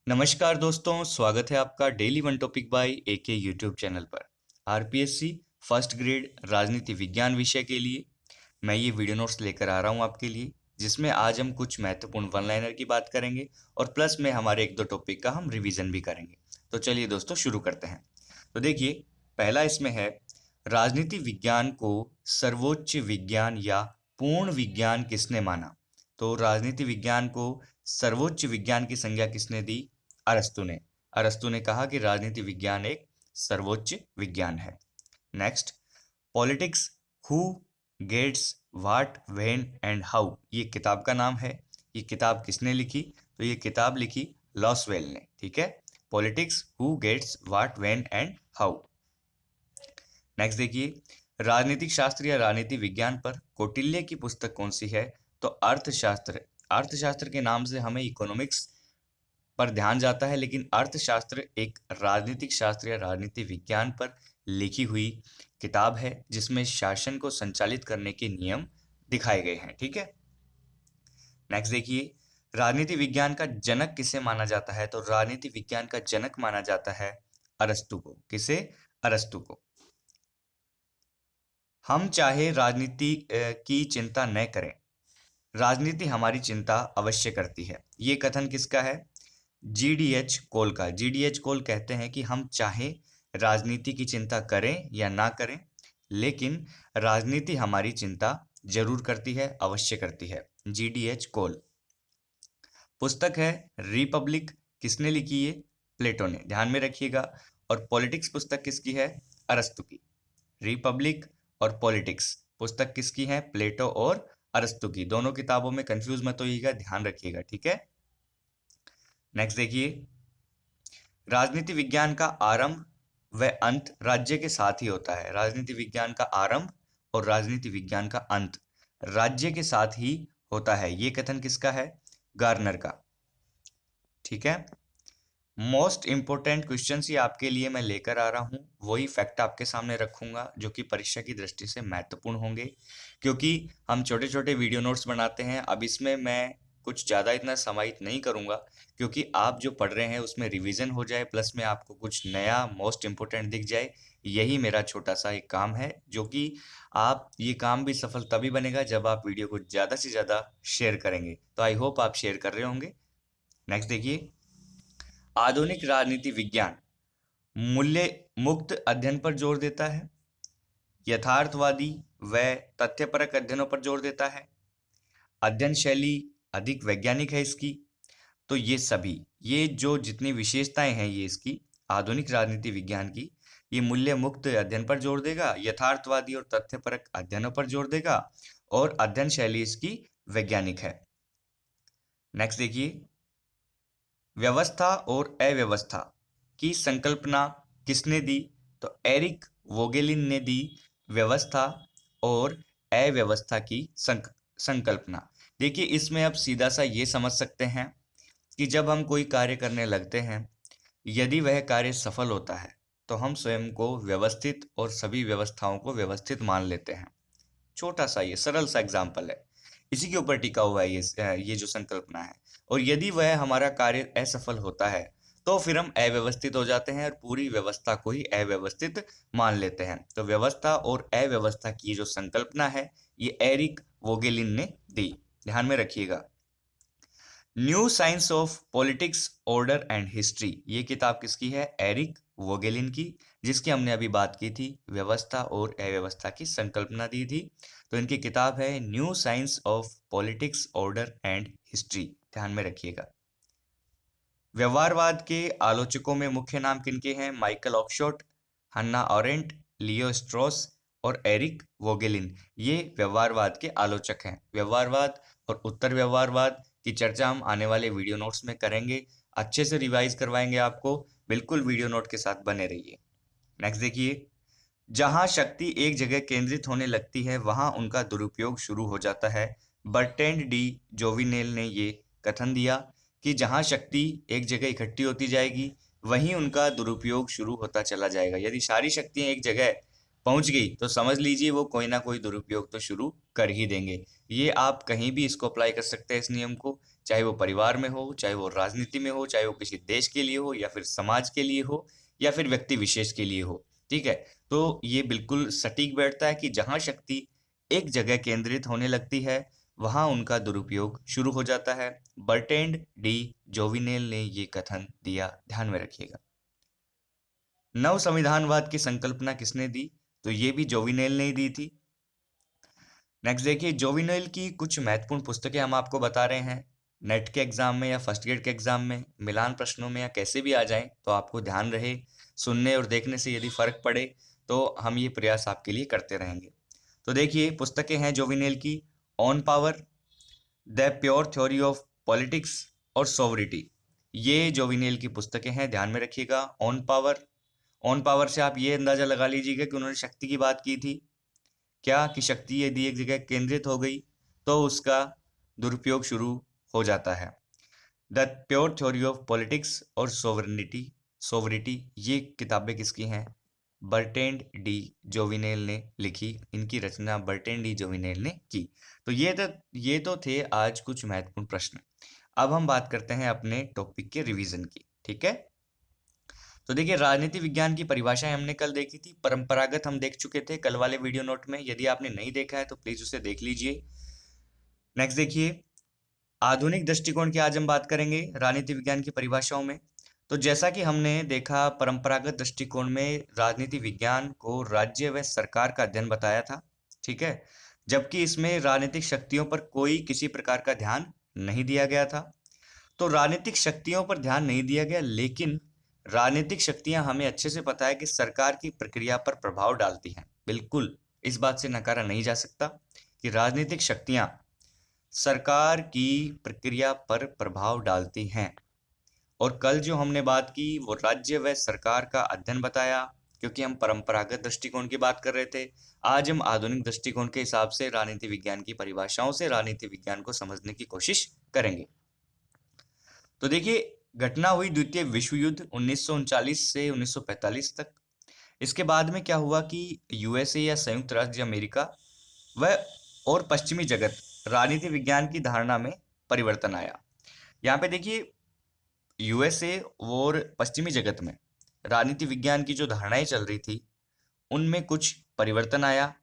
नमस्कार दोस्तों, स्वागत है आपका daily one topic by AK YouTube channel पर। आरपीएससी फर्स्ट ग्रेड राजनीति विज्ञान विषय के लिए मैं ये वीडियो नोट्स लेकर आ रहा हूँ आपके लिए, जिसमें आज हम कुछ महत्वपूर्ण वन लाइनर की बात करेंगे और प्लस में हमारे एक दो टॉपिक का हम रिवीजन भी करेंगे। तो चलिए दोस्तों शुरू करते हैं। तो देखिए, पहला इसमें है, राजनीति विज्ञान को सर्वोच्च विज्ञान या पूर्ण विज्ञान किसने माना? तो राजनीति विज्ञान को सर्वोच्च विज्ञान की संज्ञा किसने दी? अरस्तु ने। अरस्तु ने कहा कि राजनीति विज्ञान एक सर्वोच्च विज्ञान है। Next, politics who gets what when and how, ये किताब का नाम है। ये किताब किसने लिखी? तो ये किताब लिखी लॉसवेल ने। ठीक है, politics who gets what when and how. Next देखिए, राजनीतिक शास्त्र या राजनीति विज्ञान पर कौटिल्य की पुस्तक कौन सी है? तो अर्थशास्त्र। अर्थशास्त्र के नाम से हमें इकोनॉमिक्स पर ध्यान जाता है, लेकिन अर्थशास्त्र एक राजनीतिक शास्त्र या राजनीति विज्ञान पर लिखी हुई किताब है, जिसमें शासन को संचालित करने के नियम दिखाए गए हैं। ठीक है, नेक्स्ट देखिए, राजनीति विज्ञान का जनक किसे माना जाता है? तो राजनीति विज्ञान का जनक माना जाता है अरस्तु को। किसे? अरस्तु को। हम चाहे राजनीति की चिंता न करें, राजनीति हमारी चिंता अवश्य करती है, ये कथन किसका है? जीडीएच कोल का। जीडीएच कोल कहते हैं कि हम चाहे राजनीति की चिंता करें या ना करें, लेकिन राजनीति हमारी चिंता जरूर करती है, अवश्य करती है। जीडीएच कोल। पुस्तक है रिपब्लिक, किसने लिखी है? प्लेटो ने, ध्यान में रखिएगा। और पॉलिटिक्स पुस्तक किसकी है? अरस्तु की। रिपब्लिक और पॉलिटिक्स पुस्तक किसकी है? प्लेटो और अरस्तु की। दोनों किताबों में कंफ्यूज मत होइएगा, ध्यान रखिएगा। ठीक है, नेक्स्ट देखिए, राजनीति विज्ञान का आरंभ व अंत राज्य के साथ ही होता है। राजनीति विज्ञान का आरंभ और राजनीति विज्ञान का अंत राज्य के साथ ही होता है, ये कथन किसका है? गार्नर का। ठीक है, मोस्ट इंपोर्टेंट क्वेश्चन ही आपके लिए मैं लेकर आ रहा हूं, वही फैक्ट आपके सामने रखूंगा जो कि परीक्षा की दृष्टि से महत्वपूर्ण होंगे, क्योंकि हम छोटे छोटे वीडियो नोट्स बनाते हैं। अब इसमें मैं कुछ ज़्यादा इतना समाहित नहीं करूंगा, क्योंकि आप जो पढ़ रहे हैं उसमें रिवीजन हो जाए, प्लस में आपको कुछ नया मोस्ट इंपोर्टेंट दिख जाए। यही मेरा छोटा सा एक काम है, जो कि आप ये काम भी सफल तभी बनेगा जब आप वीडियो को ज़्यादा से ज़्यादा शेयर करेंगे। तो आई होप आप शेयर कर रहे होंगे। नेक्स्ट देखिए, आधुनिक राजनीति विज्ञान मूल्य मुक्त अध्ययन पर जोर देता है, यथार्थवादी व तथ्यपरक अध्ययनों पर जोर देता है, अध्ययन शैली अधिक वैज्ञानिक है इसकी। तो ये सभी, ये जो जितनी विशेषताएं हैं ये इसकी आधुनिक राजनीति विज्ञान की, ये मूल्य मुक्त अध्ययन पर जोर देगा, यथार्थवादी और तथ्यपरक अध्ययनों पर जोर देगा, और अध्ययन शैली इसकी वैज्ञानिक है। नेक्स्ट देखिए, व्यवस्था और अव्यवस्था की संकल्पना किसने दी? तो एरिक वोगेलिन ने दी व्यवस्था और अव्यवस्था की संकल्पना। देखिए, इसमें आप सीधा सा ये समझ सकते हैं कि जब हम कोई कार्य करने लगते हैं, यदि वह कार्य सफल होता है तो हम स्वयं को व्यवस्थित और सभी व्यवस्थाओं को व्यवस्थित मान लेते हैं। छोटा सा ये सरल सा एग्जाम्पल है, इसी के ऊपर टिका हुआ है ये जो संकल्पना है। और यदि वह हमारा कार्य असफल होता है तो फिर हम अव्यवस्थित हो जाते हैं और पूरी व्यवस्था को ही अव्यवस्थित मान लेते हैं। तो व्यवस्था और अव्यवस्था की जो संकल्पना है ये एरिक वोगेलिन ने दी, ध्यान में रखिएगा। New science of politics order and history, ये किताब किसकी है? एरिक वोगेलिन की, जिसकी हमने अभी बात की थी, व्यवस्था और अव्यवस्था की संकल्पना दी थी। तो इनकी किताब है new science of politics order and history, ध्यान में रखिएगा। व्यवहारवाद के आलोचकों में मुख्य नाम किनके हैं? माइकल ऑक्सफोर्ड, हन्ना अरेंट, लियो स्ट्रॉस और एरिक वोगेलिन, ये व्यवहारवाद के आलोचक हैं। व्यवहारवाद और उत्तर व्यवहारवाद की चर्चा हम आने वाले वीडियो नोट्स में करेंगे, अच्छे से रिवाइज करवाएंगे आपको, बिल्कुल वीडियो नोट के साथ बने रहिए। नेक्स्ट देखिए, जहां शक्ति एक जगह केंद्रित होने लगती है वहां उनका दुरुपयोग शुरू हो जाता है। बर्ट्रैंड डी जोविनेल ने ये कथन दिया कि जहां शक्ति एक जगह इकट्ठी होती जाएगी वहीं उनका दुरुपयोग शुरू होता चला जाएगा। यदि सारी शक्तियां एक जगह पहुंच गई तो समझ लीजिए वो कोई ना कोई दुरुपयोग तो शुरू कर ही देंगे। ये आप कहीं भी इसको अप्लाई कर सकते हैं इस नियम को, चाहे वो परिवार में हो, चाहे वो राजनीति में हो, चाहे वो किसी देश के लिए हो या फिर समाज के लिए हो या फिर व्यक्ति विशेष के लिए हो। ठीक है, तो ये बिल्कुल सटीक बैठता है कि जहां शक्ति एक जगह केंद्रित होने लगती है वहां उनका दुरुपयोग शुरू हो जाता है। बर्ट्रैंड डी जोविनेल ने ये कथन दिया, ध्यान में रखिएगा। नव संविधानवाद की संकल्पना किसने दी? तो ये भी जोविनेल ने ही दी थी। नेक्स्ट देखिए, जोविनेल की कुछ महत्वपूर्ण पुस्तकें हम आपको बता रहे हैं। नेट के एग्जाम में या फर्स्ट ग्रेड के एग्जाम में, मिलान प्रश्नों में या कैसे भी आ जाएं, तो आपको ध्यान रहे, सुनने और देखने से यदि फर्क पड़े तो हम ये प्रयास आपके लिए करते रहेंगे। तो देखिए, पुस्तकें हैं जोविनेल की, on power, the pure theory of politics और सोवरिटी। ये जोविनेल की पुस्तकें हैं, ध्यान में रखिएगा। ऑन पावर से आप ये अंदाजा लगा लीजिएगा कि उन्होंने शक्ति की बात की थी, क्या कि शक्ति यदि एक जगह केंद्रित हो गई तो उसका दुरुपयोग शुरू हो जाता है। The pure theory of politics और सोवरिटी ये किताबें किसकी हैं? बर्ट्रैंड डी जोविनेल ने लिखी। इनकी रचना बर्ट्रैंड डी जोविनेल ने की। तो ये तो थे आज कुछ महत्वपूर्ण प्रश्न। अब हम बात करते हैं अपने टॉपिक के रिवीजन की। ठीक है, तो देखिए, राजनीति विज्ञान की परिभाषाएं हमने कल देखी थी, परंपरागत हम देख चुके थे कल वाले वीडियो नोट में। यदि आपने नहीं देखा है तो प्लीज उसे देख लीजिए। नेक्स्ट देखिए, आधुनिक दृष्टिकोण की आज हम बात करेंगे राजनीति विज्ञान की परिभाषाओं में। तो जैसा कि हमने देखा, परंपरागत दृष्टिकोण में राजनीति विज्ञान को राज्य व सरकार का अध्ययन बताया था। ठीक है, जबकि इसमें राजनीतिक शक्तियों पर कोई किसी प्रकार का ध्यान नहीं दिया गया था। तो राजनीतिक शक्तियों पर ध्यान नहीं दिया गया, लेकिन राजनीतिक शक्तियां, हमें अच्छे से पता है कि सरकार की प्रक्रिया पर प्रभाव डालती हैं। बिल्कुल इस बात से नकारा नहीं जा सकता कि राजनीतिक शक्तियां सरकार की प्रक्रिया पर प्रभाव डालती हैं। और कल जो हमने बात की वो राज्य व सरकार का अध्ययन बताया, क्योंकि हम परंपरागत दृष्टिकोण की बात कर रहे थे। आज हम आधुनिक दृष्टिकोण के हिसाब से राजनीति विज्ञान की परिभाषाओं से राजनीति विज्ञान को समझने की कोशिश करेंगे। तो देखिए, घटना हुई द्वितीय विश्व युद्ध 1939 से 1945 तक। इसके बाद में क्या हुआ कि यूएसए या संयुक्त राज्य अमेरिका व और पश्चिमी जगत राजनीति विज्ञान की धारणा में परिवर्तन आया। यहाँ पे देखिए, यूएसए और पश्चिमी जगत में राजनीति विज्ञान की जो धारणाएं चल रही थी उनमें कुछ परिवर्तन आया।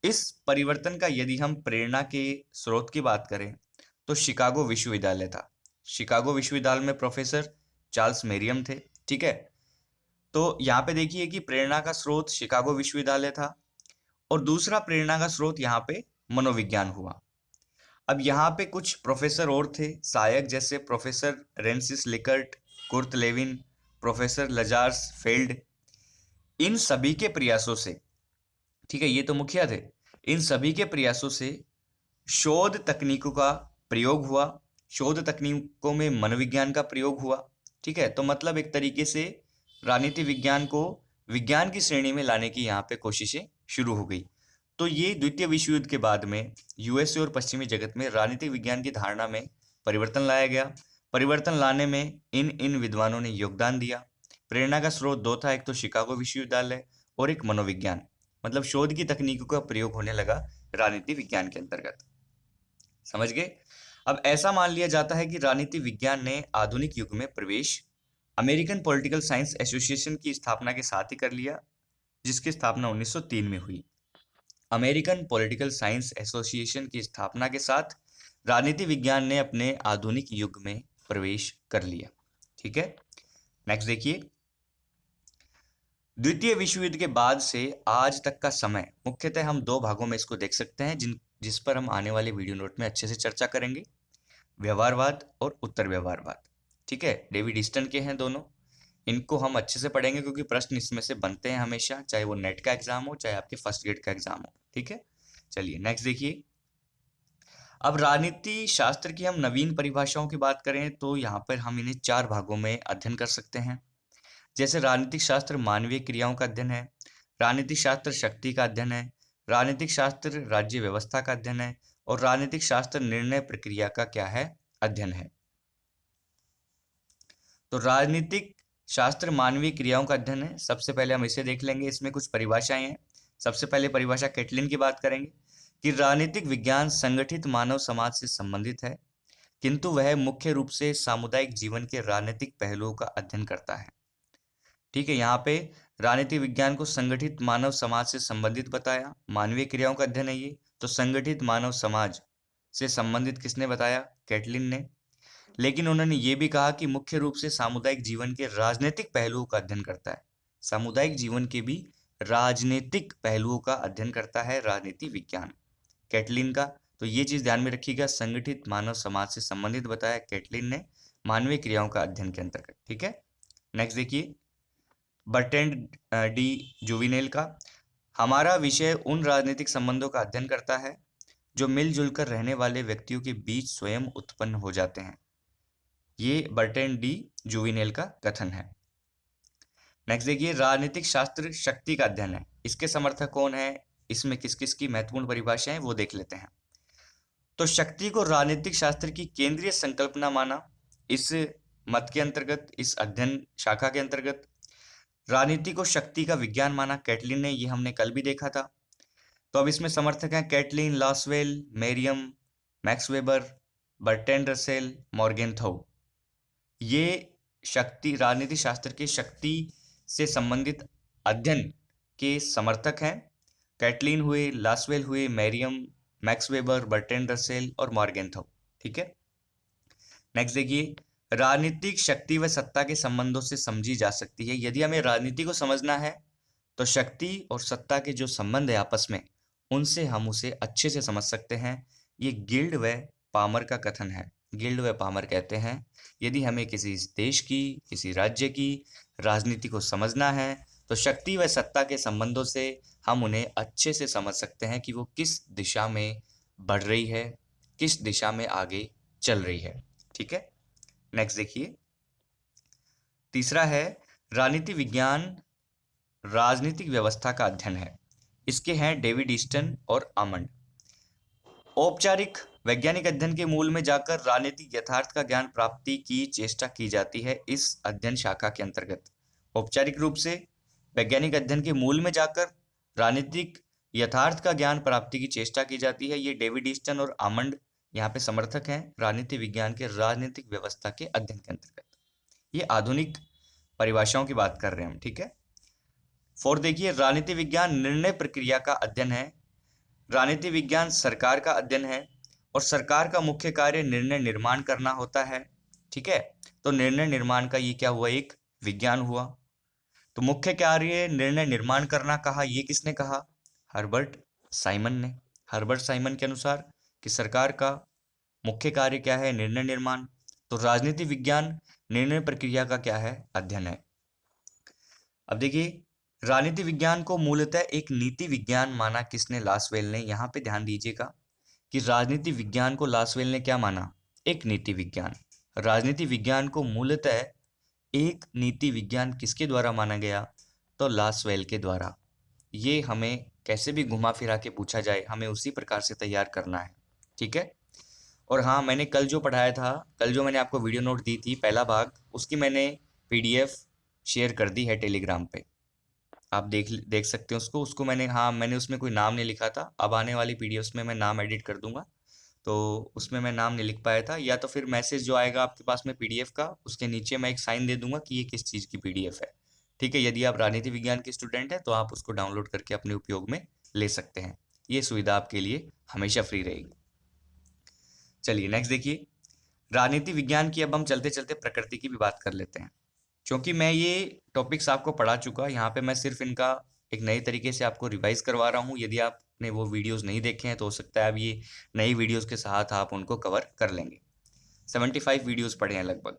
इस परिवर्तन का यदि हम प्रेरणा के स्रोत की बात करें तो शिकागो विश्वविद्यालय था। शिकागो विश्वविद्यालय में प्रोफेसर चार्ल्स मेरियम थे। ठीक है, तो यहाँ पे देखिए कि प्रेरणा का स्रोत शिकागो विश्वविद्यालय था और दूसरा प्रेरणा का स्रोत यहाँ पे मनोविज्ञान हुआ। अब यहाँ पे कुछ प्रोफेसर और थे सहायक, जैसे professor Rensis Likert, Kurt Lewin, professor Lazarsfeld. इन सभी के प्रयासों से, ठीक है, ये तो मुखिया थे, इन सभी के प्रयासों से शोध तकनीकों का प्रयोग हुआ। शोध तकनीकों में मनोविज्ञान का प्रयोग हुआ। ठीक है, तो मतलब एक तरीके से राजनीति विज्ञान को विज्ञान की श्रेणी में लाने की यहाँ पे कोशिशें शुरू हो गई। तो ये द्वितीय विश्व युद्ध के बाद में यूएसए और पश्चिमी जगत में राजनीतिक विज्ञान की धारणा में परिवर्तन लाया गया। परिवर्तन लाने में इन विद्वानों ने योगदान दिया। प्रेरणा का स्रोत दो था, एक तो शिकागो विश्वविद्यालय और एक मनोविज्ञान। मतलब शोध की तकनीकों का प्रयोग होने लगा राजनीति विज्ञान के अंतर्गत। समझ गए? अब ऐसा मान लिया जाता है कि राजनीति विज्ञान ने आधुनिक युग में प्रवेश अमेरिकन पॉलिटिकल साइंस एसोसिएशन की स्थापना के साथ ही कर लिया, जिसकी स्थापना 1903 में हुई। अमेरिकन पॉलिटिकल साइंस एसोसिएशन की स्थापना के साथ राजनीति विज्ञान ने अपने आधुनिक युग में प्रवेश कर लिया। ठीक है, नेक्स्ट देखिए, द्वितीय विश्व युद्ध के बाद से आज तक का समय मुख्यतः हम दो भागों में इसको देख सकते हैं, जिस पर हम आने वाले वीडियो नोट में अच्छे से चर्चा करेंगे। व्यवहारवाद और उत्तर व्यवहारवाद। ठीक है, डेविड ईस्टन के हैं दोनों। इनको हम अच्छे से पढ़ेंगे क्योंकि प्रश्न इसमें से बनते हैं हमेशा, चाहे वो नेट का एग्जाम हो चाहे आपके फर्स्ट ग्रेड का एग्जाम हो। ठीक है, चलिए नेक्स्ट देखिए। अब राजनीति शास्त्र की हम नवीन परिभाषाओं की बात करें तो यहाँ पर हम इन्हें चार भागों में अध्ययन कर सकते हैं। जैसे राजनीतिक शास्त्र मानवीय क्रियाओं का अध्ययन है, राजनीतिक शास्त्र शक्ति का अध्ययन है, राजनीतिक शास्त्र राज्य व्यवस्था का अध्ययन है और राजनीतिक शास्त्र निर्णय प्रक्रिया का क्या है? अध्ययन है। तो राजनीतिक शास्त्र मानवीय क्रियाओं का अध्ययन है। सबसे पहले हम इसे देख लेंगे, इसमें कुछ परिभाषाएं हैं। सबसे पहले परिभाषा कैटलिन की बात करेंगे कि राजनीतिक विज्ञान संगठित मानव समाज से संबंधित है। किंतु वह मुख्य रूप से सामुदायिक जीवन के राजनीतिक पहलुओं का अध्ययन करता है। ठीक है, यहाँ पे राजनीति विज्ञान को संगठित मानव समाज से संबंधित बताया, मानवीय क्रियाओं का अध्ययन है ये। तो संगठित मानव समाज से संबंधित किसने बताया? कैटलिन ने। लेकिन उन्होंने ये भी कहा कि मुख्य रूप से सामुदायिक जीवन के राजनीतिक पहलुओं का अध्ययन करता है। सामुदायिक जीवन के भी राजनीतिक पहलुओं का अध्ययन करता है राजनीति विज्ञान, कैटलिन का। तो ये चीज ध्यान में रखिएगा, संगठित मानव समाज से संबंधित बताया कैटलिन ने मानवीय क्रियाओं का अध्ययन के अंतर्गत। ठीक है, नेक्स्ट देखिए बर्ट्रैंड डी जुविनेल का, हमारा विषय उन राजनीतिक संबंधों का अध्ययन करता है जो मिलजुल कर रहने वाले व्यक्तियों के बीच स्वयं उत्पन्न हो जाते हैं। ये बर्ट्रैंड डी जुविनेल का कथन है। नेक्स्ट देखिए राजनीतिक शास्त्र शक्ति का अध्ययन है। इसके समर्थक कौन है? इसमें किस किस की महत्वपूर्ण परिभाषाएं वो देख लेते हैं। तो शक्ति को राजनीतिक शास्त्र की केंद्रीय संकल्पना माना इस मत के अंतर्गत, इस अध्ययन शाखा के अंतर्गत। राजनीति को शक्ति का विज्ञान माना कैटलिन ने, ये हमने कल भी देखा था। तो अब इसमें समर्थक हैं Catlin, Lasswell, Merriam, Max Weber, Bertrand Russell, Morgenthau. ये शक्ति राजनीति शास्त्र के शक्ति से संबंधित अध्ययन के समर्थक हैं। कैटलिन हुए, लॉसवेल हुए, मेरियम, मैक्स वेबर, बर्ट्रैंड रसेल और मॉर्गेनथौ। ठीक है, नेक्स्ट देखिए राजनीतिक शक्ति व सत्ता के संबंधों से समझी जा सकती है। यदि हमें राजनीति को समझना है तो शक्ति और सत्ता के जो संबंध है आपस में, उनसे हम उसे अच्छे से समझ सकते हैं। ये गिल्ड व पामर का कथन है। गिल्ड व पामर कहते हैं यदि हमें किसी देश की, किसी राज्य की राजनीति को समझना है तो शक्ति व सत्ता के संबंधों से हम उन्हें अच्छे से समझ सकते हैं कि वो किस दिशा में बढ़ रही है, किस दिशा में आगे चल रही है। ठीक है, नेक्स्ट देखिए तीसरा है राजनीति विज्ञान राजनीतिक व्यवस्था का अध्ययन है। इसके हैं डेविड ईस्टन और आमंड। औपचारिक वैज्ञानिक अध्ययन के मूल में जाकर राजनीतिक यथार्थ का ज्ञान प्राप्ति की चेष्टा की जाती है इस अध्ययन शाखा के अंतर्गत। औपचारिक रूप से वैज्ञानिक अध्ययन के मूल में जाकर राजनीतिक यथार्थ का ज्ञान प्राप्ति की चेष्टा की जाती है। ये डेविड ईस्टन और आमंड यहाँ पे समर्थक हैं राजनीति विज्ञान के राजनीतिक व्यवस्था के अध्ययन के अंतर्गत। ये आधुनिक परिभाषाओं की बात कर रहे हैं हम। ठीक है, फोर्थ देखिए राजनीति विज्ञान निर्णय प्रक्रिया का अध्ययन है। राजनीति विज्ञान सरकार का अध्ययन है और सरकार का मुख्य कार्य निर्णय निर्माण करना होता है। ठीक है, तो निर्णय निर्माण का ये क्या हुआ? एक विज्ञान हुआ। तो मुख्य कार्य निर्णय निर्माण करना कहा, ये किसने कहा? हर्बर्ट साइमन ने। हर्बर्ट साइमन के अनुसार कि सरकार का मुख्य कार्य क्या है? निर्णय निर्माण। तो राजनीति विज्ञान निर्णय प्रक्रिया का क्या है? अध्ययन है। अब देखिए राजनीति विज्ञान को मूलतः एक नीति विज्ञान माना किसने? लॉसवेल ने। यहाँ पे ध्यान दीजिएगा कि राजनीति विज्ञान को लॉसवेल ने क्या माना? एक नीति विज्ञान। राजनीति विज्ञान को मूलतः एक नीति विज्ञान किसके द्वारा माना गया? तो लॉसवेल के द्वारा। ये हमें कैसे भी घुमा फिरा के पूछा जाए, हमें उसी प्रकार से तैयार करना है। ठीक है, और हाँ मैंने कल जो पढ़ाया था, कल जो मैंने आपको वीडियो नोट दी थी पहला भाग, उसकी मैंने PDF शेयर कर दी है टेलीग्राम पे। आप देख सकते हैं उसको मैंने उसमें कोई नाम नहीं लिखा था। अब आने वाली PDFs में मैं नाम एडिट कर दूंगा, तो उसमें मैं नाम नहीं लिख पाया था। या तो फिर मैसेज जो आएगा आपके पास में PDF का, उसके नीचे मैं एक साइन दे दूंगा कि ये किस चीज़ की PDF है। ठीक है, यदि आप राजनीति विज्ञान के स्टूडेंट हैं तो आप उसको डाउनलोड करके अपने उपयोग में ले सकते हैं। ये सुविधा आपके लिए हमेशा फ्री रहेगी। चलिए नेक्स्ट देखिए राजनीति विज्ञान की अब हम चलते चलते प्रकृति की भी बात कर लेते हैं। क्योंकि मैं ये टॉपिक्स आपको पढ़ा चुका, यहाँ पे मैं सिर्फ इनका एक नए तरीके से आपको रिवाइज करवा रहा हूँ। यदि आपने वो वीडियोस नहीं देखे हैं तो हो सकता है अब ये नई वीडियोस के साथ आप उनको कवर कर लेंगे। 75 वीडियोस पढ़े हैं लगभग।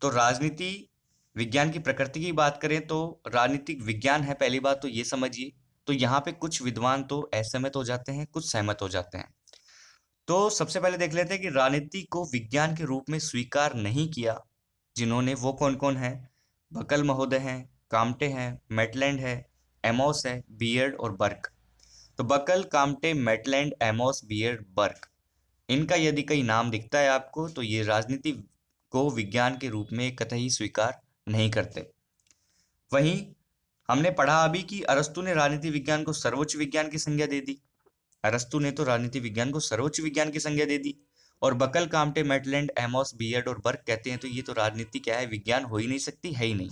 तो राजनीति विज्ञान की प्रकृति की बात करें तो राजनीतिक विज्ञान है, पहली बात तो ये समझिए। तो यहाँ पे कुछ विद्वान तो असहमत हो जाते हैं, कुछ सहमत हो जाते हैं। तो सबसे पहले देख लेते हैं कि राजनीति को विज्ञान के रूप में स्वीकार नहीं किया जिन्होंने, वो कौन कौन है? बकल महोदय हैं, काम्टे हैं, मैटलैंड है, एमोस है, बियर्ड और बर्क। तो Buckle, Comte, Maitland, Amos, Beard, Burke, इनका यदि कहीं नाम दिखता है आपको तो ये राजनीति को विज्ञान के रूप में कतई स्वीकार नहीं करते। वहीं हमने पढ़ा अभी कि अरस्तु ने राजनीति विज्ञान को सर्वोच्च विज्ञान की संज्ञा दे दी। अरस्तु ने तो राजनीति विज्ञान को सर्वोच्च विज्ञान की संज्ञा दे दी। और Buckle, Comte, Maitland, Amos, Beard और बर्ग कहते हैं तो ये तो राजनीति क्या है, विज्ञान हो ही नहीं सकती, है ही नहीं।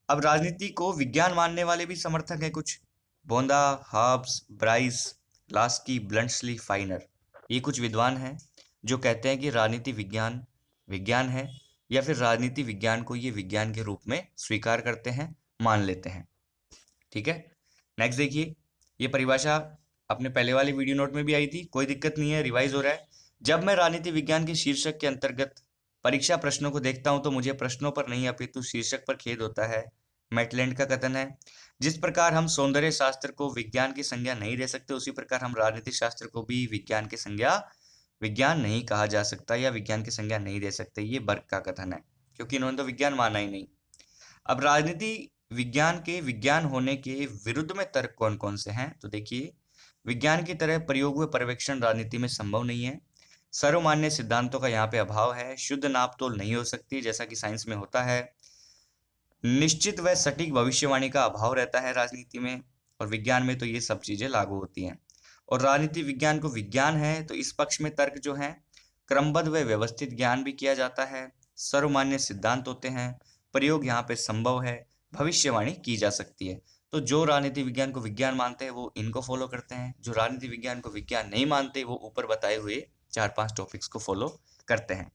अब राजनीति को विज्ञान मानने वाले भी समर्थक हैं कुछ, बोंदा, हाब्स, ब्राइस, लास्की, ब्लंट्सली, फाइनर, ये कुछ विद्वान हैं जो कहते हैं कि राजनीति विज्ञान विज्ञान है, या फिर राजनीति विज्ञान को ये विज्ञान के रूप में स्वीकार करते हैं, मान लेते हैं। ठीक है, नेक्स्ट देखिए, ये परिभाषा अपने पहले वाली वीडियो नोट में भी आई थी, कोई दिक्कत नहीं है, रिवाइज हो रहा है। जब मैं राजनीति विज्ञान के शीर्षक के अंतर्गत परीक्षा प्रश्नों को देखता हूं तो मुझे प्रश्नों पर नहीं अपितु शीर्षक पर खेद होता है। मैटलैंड का कथन है, जिस प्रकार हम सौंदर्य शास्त्र को विज्ञान की संज्ञा नहीं दे सकते, उसी प्रकार हम राजनीति शास्त्र को भी विज्ञान की संज्ञा विज्ञान नहीं कहा जा सकता या विज्ञान की संज्ञा नहीं दे सकते। ये बर्ग का कथन है, क्योंकि इन्होंने तो विज्ञान माना ही नहीं। अब राजनीति विज्ञान के विज्ञान होने के विरुद्ध में तर्क कौन कौन से हैं, तो देखिए, विज्ञान की तरह प्रयोग व पर्यवेक्षण राजनीति में संभव नहीं है। सर्वमान्य सिद्धांतों का यहाँ पे अभाव है। शुद्ध नाप तोल नहीं हो सकती जैसा कि साइंस में होता है। निश्चित व सटीक भविष्यवाणी का अभाव रहता है राजनीति में, और विज्ञान में तो ये सब चीजें लागू होती हैं। और राजनीति विज्ञान को विज्ञान है तो इस पक्ष में तर्क जो है, क्रमबद्ध व व्यवस्थित ज्ञान भी किया जाता है, सर्वमान्य सिद्धांत होते हैं, प्रयोग यहाँ पे संभव है, भविष्यवाणी की जा सकती है। तो जो राजनीति विज्ञान को विज्ञान मानते हैं वो इनको फॉलो करते हैं, जो राजनीति विज्ञान को विज्ञान नहीं मानते वो ऊपर बताए हुए 4-5 टॉपिक्स को फॉलो करते हैं।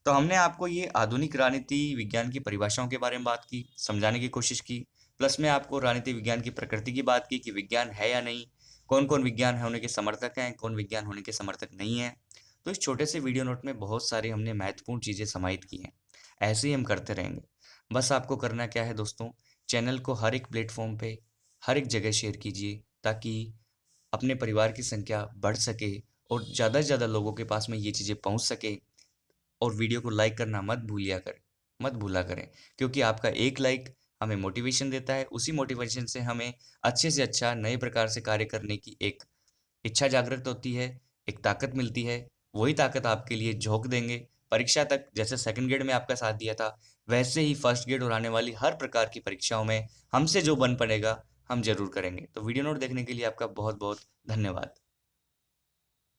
तो हमने आपको ये आधुनिक राजनीति विज्ञान की परिभाषाओं के बारे में बात की, समझाने की कोशिश की, प्लस में आपको राजनीति विज्ञान की प्रकृति की बात की कि विज्ञान है या नहीं, कौन कौन विज्ञान होने के समर्थक हैं, कौन विज्ञान होने के समर्थक नहीं है। तो इस छोटे से वीडियो नोट में बहुत सारी हमने महत्वपूर्ण चीज़ें समाहित की हैं। ऐसे ही हम करते रहेंगे। बस आपको करना क्या है दोस्तों, चैनल को हर एक प्लेटफॉर्म पे हर एक जगह शेयर कीजिए ताकि अपने परिवार की संख्या बढ़ सके और ज़्यादा से ज़्यादा लोगों के पास में ये चीज़ें पहुंच सके। और वीडियो को लाइक करना मत भूला करें, क्योंकि आपका एक लाइक हमें मोटिवेशन देता है। उसी मोटिवेशन से हमें अच्छे से अच्छा नए प्रकार से कार्य करने की एक इच्छा जागृत होती है, एक ताकत मिलती है। वही ताकत आपके लिए झोंक देंगे परीक्षा तक। जैसे सेकंड ग्रेड में आपका साथ दिया था, वैसे ही फर्स्ट ग्रेड और आने वाली हर प्रकार की परीक्षाओं में हमसे जो बन पड़ेगा हम जरूर करेंगे। तो वीडियो नोट देखने के लिए आपका बहुत बहुत धन्यवाद।